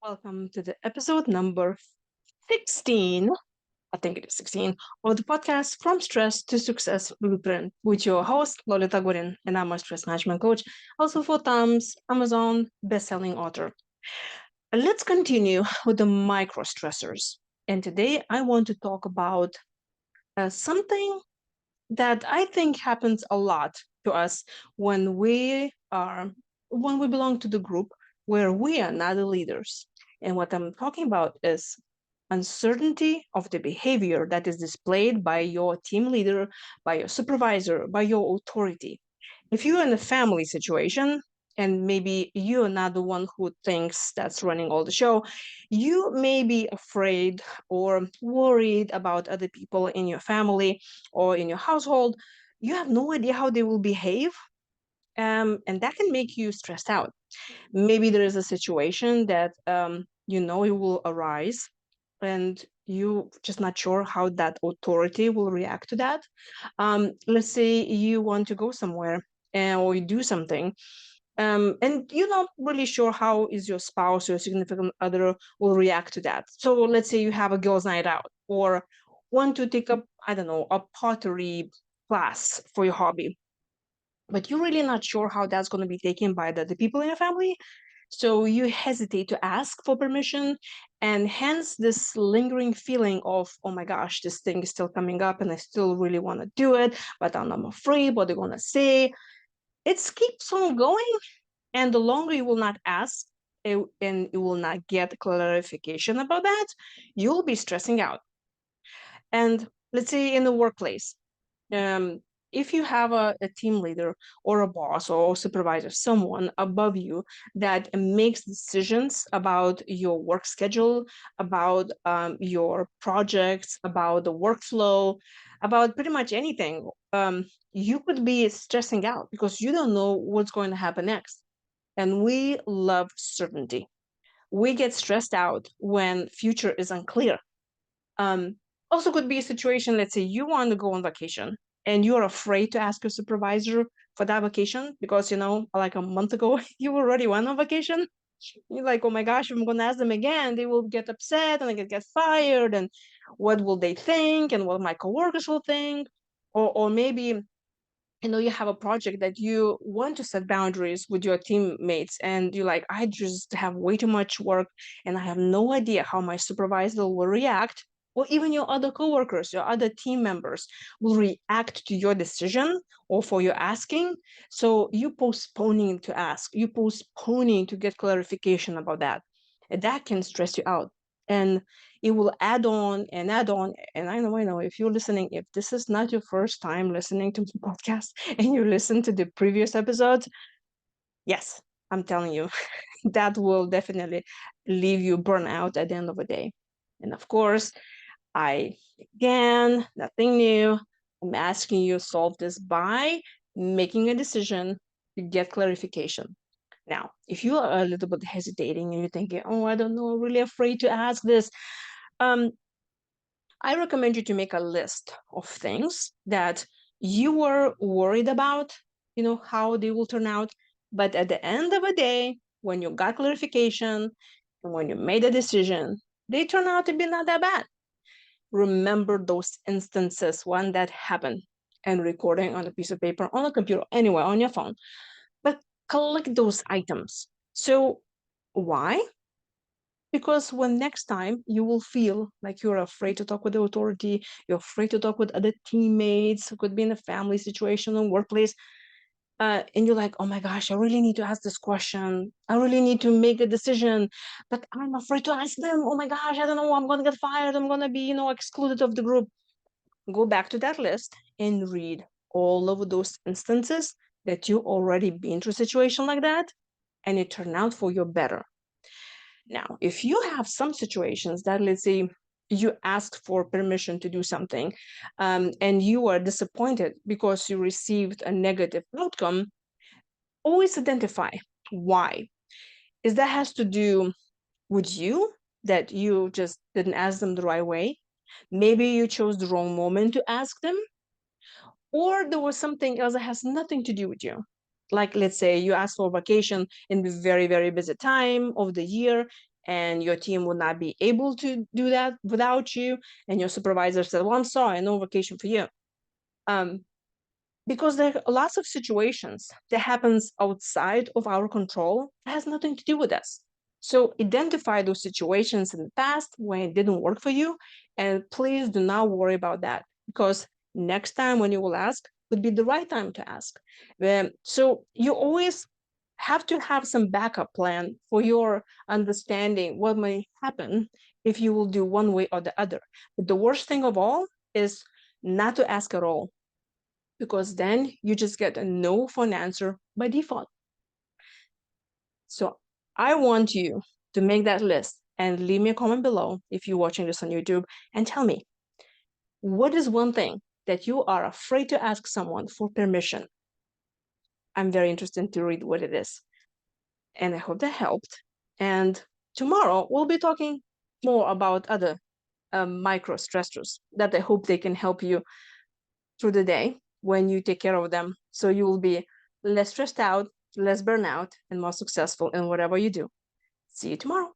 Welcome to the episode number 16, I think it is 16, of the podcast From Stress to Success Blueprint with your host, Lolita Guarin, and I'm a stress management coach, also 4 times Amazon best-selling author. Let's continue with the microstressors. And today I want to talk about something that I think happens a lot to us when we belong to the group where we are not the leaders. And what I'm talking about is uncertainty of the behavior that is displayed by your team leader, by your supervisor, by your authority. If you're in a family situation, and maybe you're not the one who thinks that's running all the show, you may be afraid or worried about other people in your family or in your household. You have no idea how they will behave, and that can make you stressed out. Maybe there is a situation that it will arise, and you just not sure how that authority will react to that. Let's say you want to go somewhere or you do something, and you're not really sure how is your spouse or significant other will react to that. So let's say you have a girls' night out or want to take up, I don't know, a pottery class for your hobby, but you're really not sure how that's going to be taken by the people in your family. So you hesitate to ask for permission, and hence this lingering feeling of, oh my gosh, this thing is still coming up and I still really want to do it, but I'm afraid what they're going to say. It keeps on going, and the longer you will not ask and you will not get clarification about that, you'll be stressing out. And let's say in the workplace, um, if you have a team leader or a boss or supervisor, someone above you that makes decisions about your work schedule, about your projects, about the workflow, about pretty much anything, you could be stressing out because you don't know what's going to happen next. And we love certainty. We get stressed out when future is unclear. Um, Also could be a situation, let's say you want to go on vacation and you're afraid to ask your supervisor for that vacation because, like a month ago, you already went on vacation. You're like, oh my gosh, if I'm going to ask them again, they will get upset and I get fired. And what will they think? And what my coworkers will think? Or maybe you have a project that you want to set boundaries with your teammates, and you're like, I just have way too much work and I have no idea how my supervisor will react, or even your other coworkers, your other team members will react to your decision or for your asking. So you postponing to ask, you postponing to get clarification about that, and that can stress you out. And it will add on and add on. And I know, if you're listening, if this is not your first time listening to the podcast and you listen to the previous episodes, yes, I'm telling you, that will definitely leave you burnt out at the end of the day. And of course, again, nothing new. I'm asking you to solve this by making a decision to get clarification. Now, if you are a little bit hesitating and you're thinking, oh, I don't know, I'm really afraid to ask this, um, I recommend you to make a list of things that you were worried about, how they will turn out. But at the end of the day, when you got clarification and when you made a decision, they turn out to be not that bad. Remember those instances, one that happened, and recording on a piece of paper, on a computer, anywhere, on your phone. But collect those items. So why? Because when next time you will feel like you're afraid to talk with the authority, you're afraid to talk with other teammates, who could be in a family situation or workplace, and you're like, oh my gosh, I really need to ask this question. I really need to make a decision, but I'm afraid to ask them. Oh my gosh, I don't know. I'm going to get fired. I'm going to be, excluded of the group. Go back to that list and read all of those instances that you already been through a situation like that, and it turned out for your better. Now, if you have some situations that, let's say, you asked for permission to do something, and you are disappointed because you received a negative outcome, always identify why. Is that has to do with you, that you just didn't ask them the right way? Maybe you chose the wrong moment to ask them, or there was something else that has nothing to do with you. Like, let's say you asked for vacation in the very, very busy time of the year, and your team would not be able to do that without you, and your supervisor said, well, I'm sorry, no vacation for you. Because there are lots of situations that happens outside of our control that has nothing to do with us. So identify those situations in the past when it didn't work for you, and please do not worry about that, because next time when you will ask would be the right time to ask. So you always have to have some backup plan for your understanding what may happen if you will do one way or the other. But the worst thing of all is not to ask at all, because then you just get a no for an answer by default. So I want you to make that list and leave me a comment below if you're watching this on YouTube, and tell me, what is one thing that you are afraid to ask someone for permission? I'm very interested to read what it is. And I hope that helped. And tomorrow we'll be talking more about other micro stressors that I hope they can help you through the day when you take care of them, so you will be less stressed out, less burnout, and more successful in whatever you do. See you tomorrow.